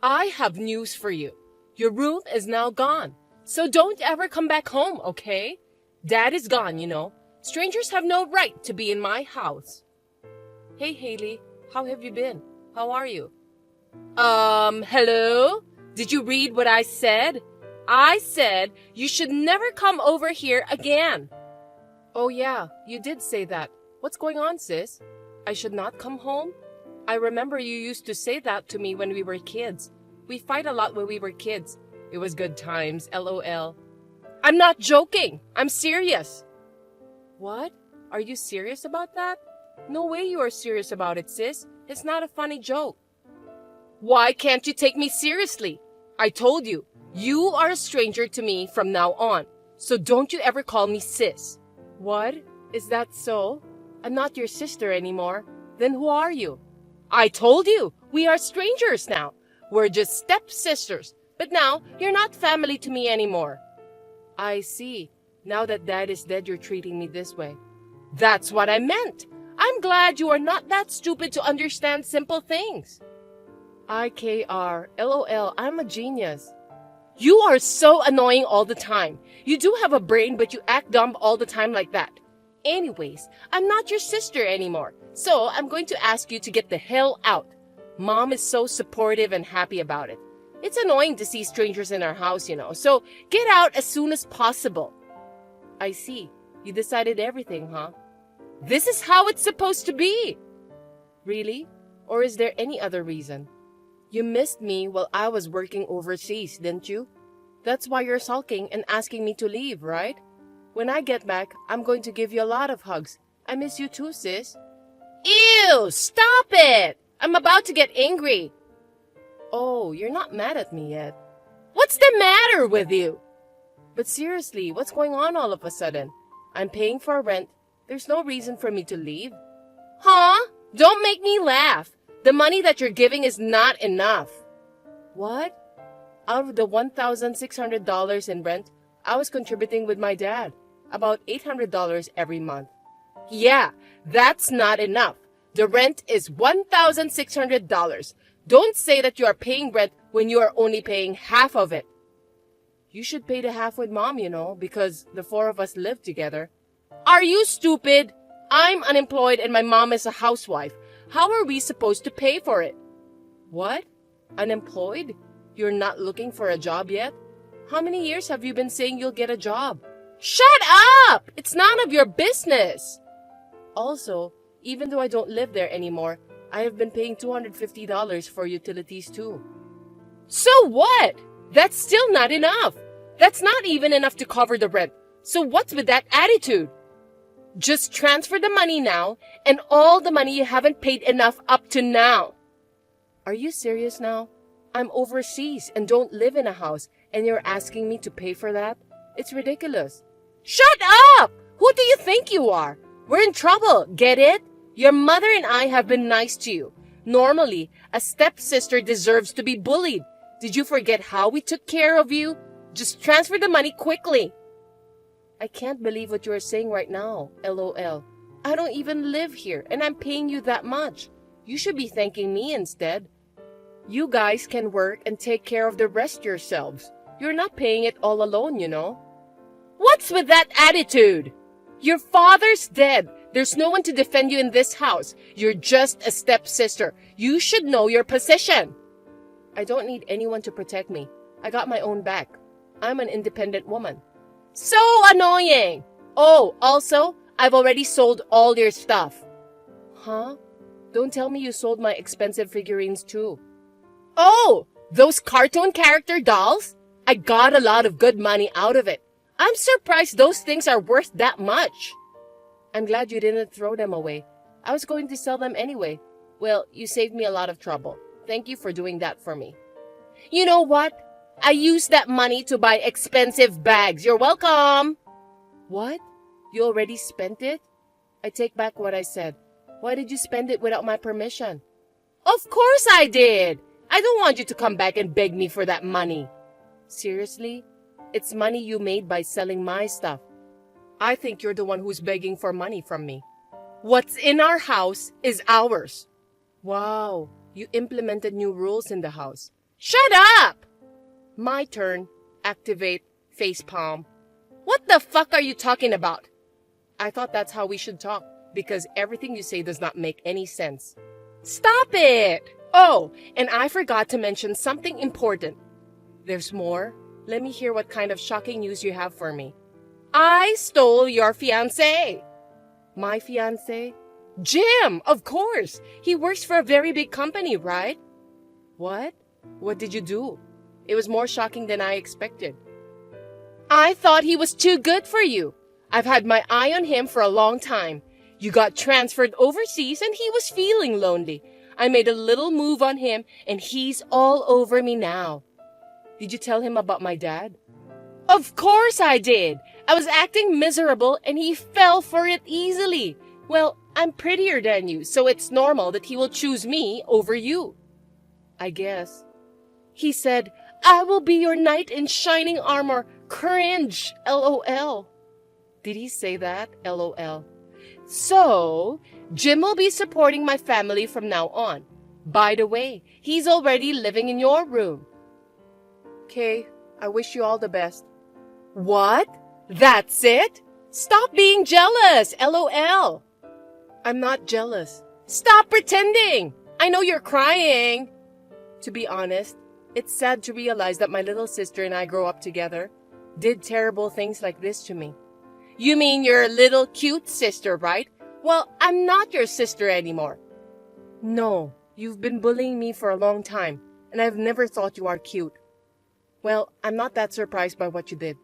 I have news for you. Your room is now gone. So don't ever come back home, okay? Dad is gone, you know. Strangers have no right to be in my house. Hey, Haley. How have you been? How are you? Hello? Did you read what I said? I said you should never come over here again. Oh yeah, you did say that. What's going on, sis? I should not come home? I remember you used to say that to me when we were kids. We fight a lot when we were kids. It was good times, LOL. I'm not joking. I'm serious. What? Are you serious about that? No way you are serious about it, sis. It's not a funny joke. Why can't you take me seriously? I told you, you are a stranger to me from now on. So don't you ever call me sis. What? Is that so? I'm not your sister anymore. Then who are you? I told you, we are strangers now. We're just stepsisters. But now, you're not family to me anymore. I see. Now that Dad is dead, you're treating me this way. That's what I meant. I'm glad you are not that stupid to understand simple things. IKR, LOL, I'm a genius. You are so annoying all the time. You do have a brain, but you act dumb all the time like that. Anyways, I'm not your sister anymore, so I'm going to ask you to get the hell out. Mom is so supportive and happy about it. It's annoying to see strangers in our house, you know, so get out as soon as possible. I see. You decided everything, huh? This is how it's supposed to be. Really? Or is there any other reason? You missed me while I was working overseas, didn't you? That's why you're sulking and asking me to leave, right? When I get back, I'm going to give you a lot of hugs. I miss you too, sis. Ew! Stop it! I'm about to get angry. Oh, you're not mad at me yet. What's the matter with you? But seriously, what's going on all of a sudden? I'm paying for rent. There's no reason for me to leave. Huh? Don't make me laugh. The money that you're giving is not enough. What? Out of the $1,600 in rent, I was contributing with my dad. About $800 every month. Yeah, that's not enough. The rent is $1,600. Don't say that you are paying rent when you are only paying half of it. You should pay the half with Mom, you know, because the four of us live together. Are you stupid? I'm unemployed and my mom is a housewife. How are we supposed to pay for it? What? Unemployed? You're not looking for a job yet? How many years have you been saying you'll get a job? Shut up! It's none of your business! Also, even though I don't live there anymore, I have been paying $250 for utilities too. So what? That's still not enough. That's not even enough to cover the rent. So what's with that attitude? Just transfer the money now and all the money you haven't paid enough up to now. Are you serious now? I'm overseas and don't live in a house and you're asking me to pay for that? It's ridiculous. Shut up! Who do you think you are? We're in trouble, get it? Your mother and I have been nice to you. Normally, a stepsister deserves to be bullied. Did you forget how we took care of you? Just transfer the money quickly. I can't believe what you are saying right now, LOL. I don't even live here and I'm paying you that much. You should be thanking me instead. You guys can work and take care of the rest yourselves. You're not paying it all alone, you know. What's with that attitude? Your father's dead. There's no one to defend you in this house. You're just a stepsister. You should know your position. I don't need anyone to protect me. I got my own back. I'm an independent woman. So annoying! Oh, also, I've already sold all your stuff. Huh? Don't tell me you sold my expensive figurines too. Oh, those cartoon character dolls? I got a lot of good money out of it. I'm surprised those things are worth that much. I'm glad you didn't throw them away. I was going to sell them anyway. Well, you saved me a lot of trouble. Thank you for doing that for me. You know what? I used that money to buy expensive bags. You're welcome. What? You already spent it? I take back what I said. Why did you spend it without my permission? Of course I did. I don't want you to come back and beg me for that money. Seriously? It's money you made by selling my stuff. I think you're the one who's begging for money from me. What's in our house is ours. Wow, you implemented new rules in the house. Shut up! My turn. Activate facepalm. What the fuck are you talking about? I thought that's how we should talk, because everything you say does not make any sense. Stop it! Oh, and I forgot to mention something important. There's more? Let me hear what kind of shocking news you have for me. I stole your fiancé. My fiancé? Jim, of course. He works for a very big company, right? What? What did you do? It was more shocking than I expected. I thought he was too good for you. I've had my eye on him for a long time. You got transferred overseas and he was feeling lonely. I made a little move on him and he's all over me now. Did you tell him about my dad? Of course I did. I was acting miserable and he fell for it easily. Well, I'm prettier than you, so it's normal that he will choose me over you. I guess. He said, I will be your knight in shining armor. Cringe. LOL. Did he say that? LOL. So, Jim will be supporting my family from now on. By the way, he's already living in your room. Okay, I wish you all the best. What? That's it? Stop being jealous, LOL. I'm not jealous. Stop pretending. I know you're crying. To be honest, it's sad to realize that my little sister and I grow up together, did terrible things like this to me. You mean your little cute sister, right? Well, I'm not your sister anymore. No, you've been bullying me for a long time, and I've never thought you are cute. Well, I'm not that surprised by what you did.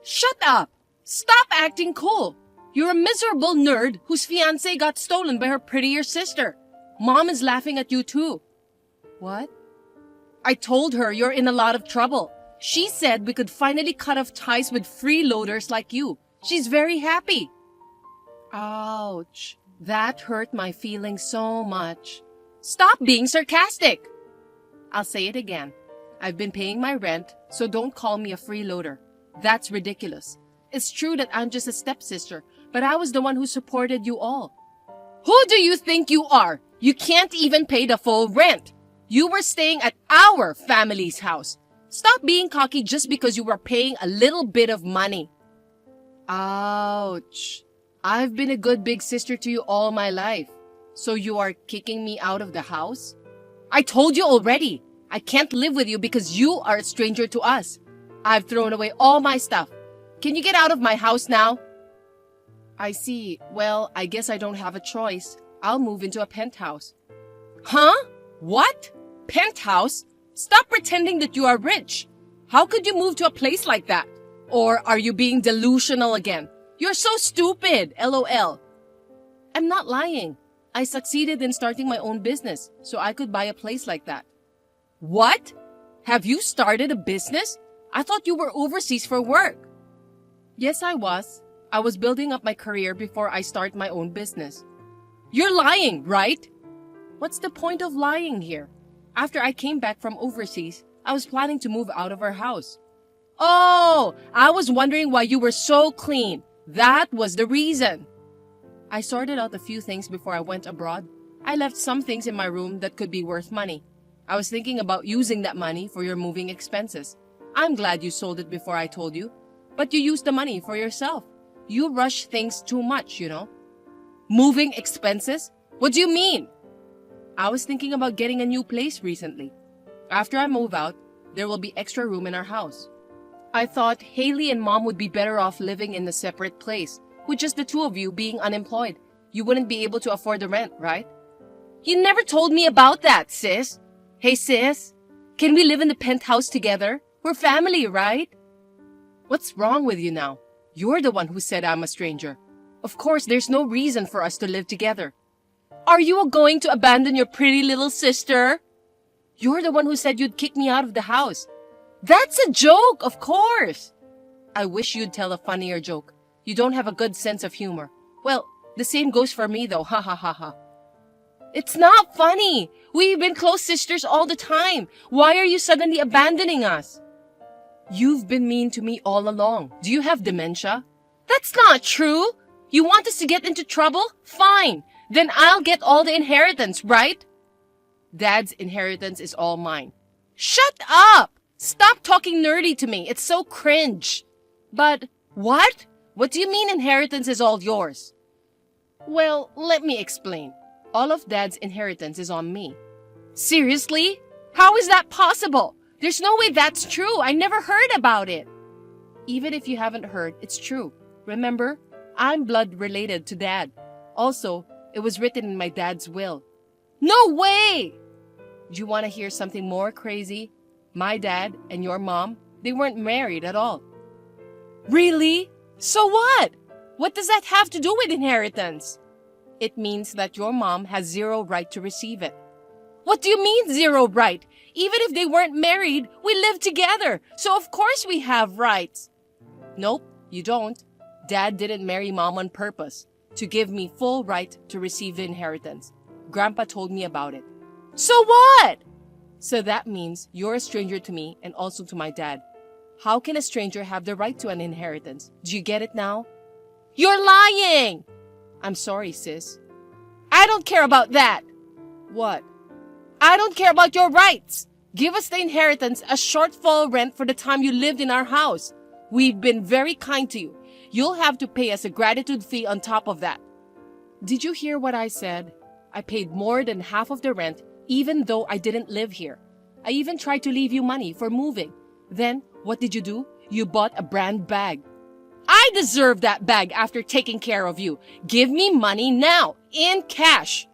Shut up! Stop acting cool! You're a miserable nerd whose fiancé got stolen by her prettier sister. Mom is laughing at you too. What? I told her you're in a lot of trouble. She said we could finally cut off ties with freeloaders like you. She's very happy. Ouch. That hurt my feelings so much. Stop being sarcastic. I'll say it again. I've been paying my rent, so don't call me a freeloader. That's ridiculous. It's true that I'm just a stepsister, but I was the one who supported you all. Who do you think you are? You can't even pay the full rent. You were staying at our family's house. Stop being cocky just because you were paying a little bit of money. Ouch. I've been a good big sister to you all my life. So you are kicking me out of the house? I told you already. I can't live with you because you are a stranger to us. I've thrown away all my stuff. Can you get out of my house now? I see. Well, I guess I don't have a choice. I'll move into a penthouse. Huh? What? Penthouse? Stop pretending that you are rich. How could you move to a place like that? Or are you being delusional again? You're so stupid, LOL. I'm not lying. I succeeded in starting my own business, so I could buy a place like that. What? Have you started a business? I thought you were overseas for work. Yes, I was. I was building up my career before I start my own business. You're lying, right? What's the point of lying here? After I came back from overseas, I was planning to move out of our house. Oh, I was wondering why you were so clean. That was the reason. I sorted out a few things before I went abroad. I left some things in my room that could be worth money. I was thinking about using that money for your moving expenses. I'm glad you sold it before I told you. But you used the money for yourself. You rush things too much, you know. Moving expenses? What do you mean? I was thinking about getting a new place recently. After I move out, there will be extra room in our house. I thought Haley and Mom would be better off living in a separate place, with just the two of you being unemployed. You wouldn't be able to afford the rent, right? You never told me about that, sis. Hey, sis, can we live in the penthouse together? We're family, right? What's wrong with you now? You're the one who said I'm a stranger. Of course, there's no reason for us to live together. Are you going to abandon your pretty little sister? You're the one who said you'd kick me out of the house. That's a joke, of course. I wish you'd tell a funnier joke. You don't have a good sense of humor. Well, the same goes for me though, ha ha ha ha. It's not funny. We've been close sisters all the time. Why are you suddenly abandoning us? You've been mean to me all along. Do you have dementia? That's not true. You want us to get into trouble? Fine. Then I'll get all the inheritance, right? Dad's inheritance is all mine. Shut up! Stop talking nerdy to me. It's so cringe. But what? What do you mean inheritance is all yours? Well, let me explain. All of Dad's inheritance is on me. Seriously? How is that possible? There's no way that's true. I never heard about it. Even if you haven't heard, it's true. Remember, I'm blood related to Dad. Also, it was written in my dad's will. No way! Do you want to hear something more crazy? My dad and your mom, they weren't married at all. Really? So what? What does that have to do with inheritance? It means that your mom has zero right to receive it. What do you mean zero right? Even if they weren't married, we live together, so of course we have rights. Nope, you don't. Dad didn't marry Mom on purpose to give me full right to receive the inheritance. Grandpa told me about it. So what? So that means you're a stranger to me and also to my dad. How can a stranger have the right to an inheritance? Do you get it now? You're lying! I'm sorry, sis. I don't care about that. What? I don't care about your rights. Give us the inheritance as shortfall rent for the time you lived in our house. We've been very kind to you. You'll have to pay us a gratitude fee on top of that. Did you hear what I said? I paid more than half of the rent even though I didn't live here. I even tried to leave you money for moving. Then, what did you do? You bought a brand bag. I deserve that bag after taking care of you. Give me money now, in cash.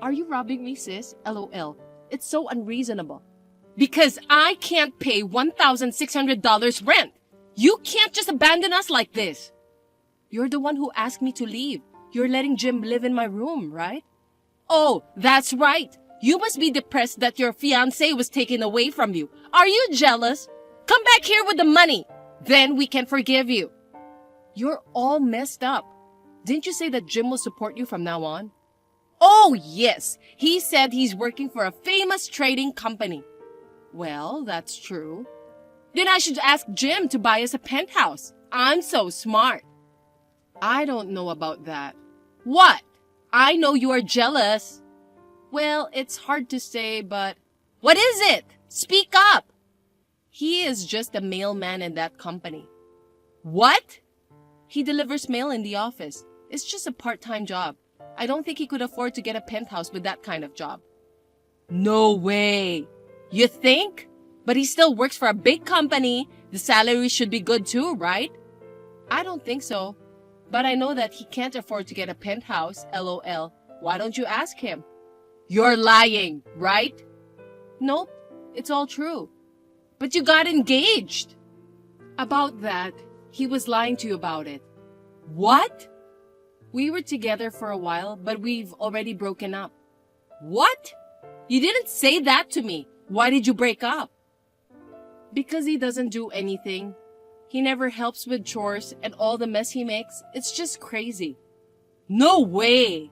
Are you robbing me, sis? LOL. It's so unreasonable. Because I can't pay $1,600 rent. You can't just abandon us like this. You're the one who asked me to leave. You're letting Jim live in my room, right? Oh, that's right. You must be depressed that your fiancé was taken away from you. Are you jealous? Come back here with the money. Then we can forgive you. You're all messed up. Didn't you say that Jim will support you from now on? Oh, yes. He said he's working for a famous trading company. Well, that's true. Then I should ask Jim to buy us a penthouse. I'm so smart. I don't know about that. What? I know you are jealous. Well, it's hard to say, but... What is it? Speak up. He is just a mailman in that company. What? He delivers mail in the office. It's just a part-time job. I don't think he could afford to get a penthouse with that kind of job. No way. You think? But he still works for a big company. The salary should be good too, right? I don't think so. But I know that he can't afford to get a penthouse, LOL. Why don't you ask him? You're lying, right? Nope, it's all true. But you got engaged. About that, he was lying to you about it. What? We were together for a while, but we've already broken up. What? You didn't say that to me. Why did you break up? Because he doesn't do anything. He never helps with chores, and all the mess he makes, it's just crazy. No way!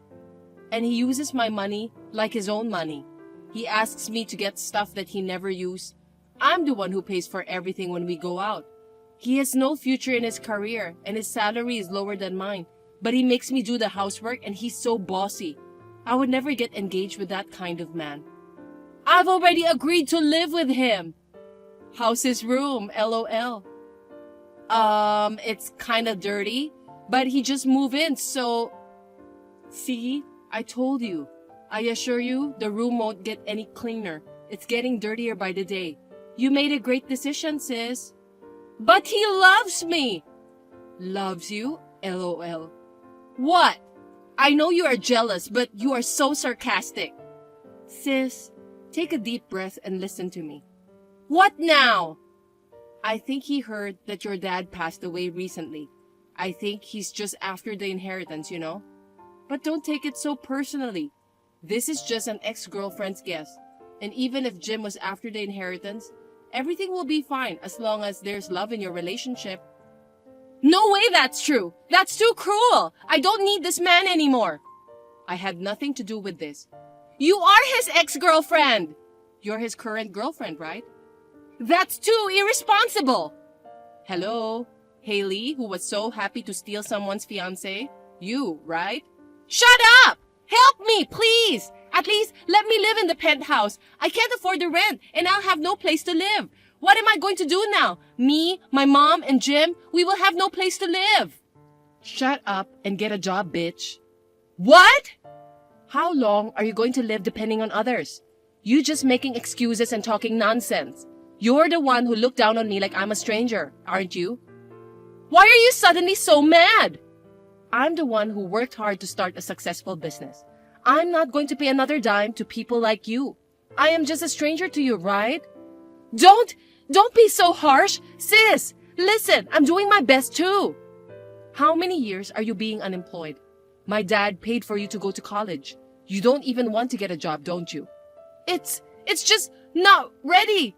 And he uses my money like his own money. He asks me to get stuff that he never used. I'm the one who pays for everything when we go out. He has no future in his career, and his salary is lower than mine. But he makes me do the housework, and he's so bossy. I would never get engaged with that kind of man. I've already agreed to live with him. How's his room? LOL. It's kind of dirty, but he just moved in, so... See, I told you. I assure you, the room won't get any cleaner. It's getting dirtier by the day. You made a great decision, sis. But he loves me. Loves you? LOL. What? I know you are jealous, but you are so sarcastic. Sis, take a deep breath and listen to me. What now? I think he heard that your dad passed away recently. I think he's just after the inheritance, you know? But don't take it so personally. This is just an ex-girlfriend's guess. And even if Jim was after the inheritance, everything will be fine as long as there's love in your relationship. No way that's true. That's too cruel. I don't need this man anymore. I had nothing to do with this. You are his ex-girlfriend. You're his current girlfriend, right? That's too irresponsible. Hello? Haley, who was so happy to steal someone's fiancé? You, right? Shut up! Help me, please! At least let me live in the penthouse. I can't afford the rent and I'll have no place to live. What am I going to do now? Me, my mom, and Jim, we will have no place to live. Shut up and get a job, bitch. What? How long are you going to live depending on others? You just making excuses and talking nonsense. You're the one who looked down on me like I'm a stranger, aren't you? Why are you suddenly so mad? I'm the one who worked hard to start a successful business. I'm not going to pay another dime to people like you. I am just a stranger to you, right? Don't be so harsh. Sis, listen, I'm doing my best too. How many years are you being unemployed? My dad paid for you to go to college. You don't even want to get a job, don't you? It's just not ready.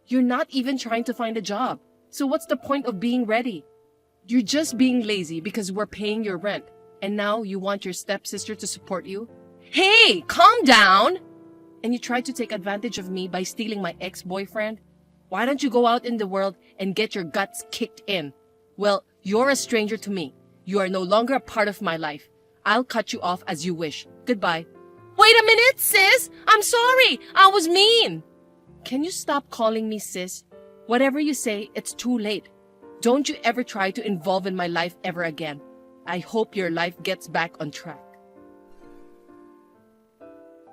You're not even trying to find a job. So what's the point of being ready? You're just being lazy because we're paying your rent. And now you want your stepsister to support you? Hey, calm down! And you tried to take advantage of me by stealing my ex-boyfriend? Why don't you go out in the world and get your guts kicked in? Well, you're a stranger to me. You are no longer a part of my life. I'll cut you off as you wish. Goodbye. Wait a minute, sis! I'm sorry! I was mean! Can you stop calling me sis? Whatever you say, it's too late. Don't you ever try to involve in my life ever again. I hope your life gets back on track.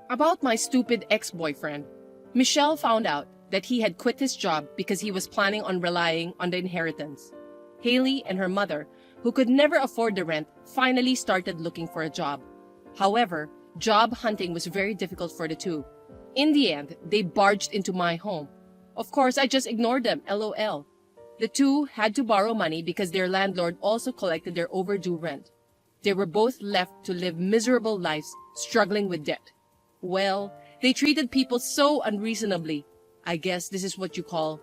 About my stupid ex-boyfriend, Michelle found out that he had quit his job because he was planning on relying on the inheritance. Haley and her mother, who could never afford the rent, finally started looking for a job. However, job hunting was very difficult for the two. In the end, they barged into my home. Of course, I just ignored them, LOL. The two had to borrow money because their landlord also collected their overdue rent. They were both left to live miserable lives, struggling with debt. Well, they treated people so unreasonably. I guess this is what you call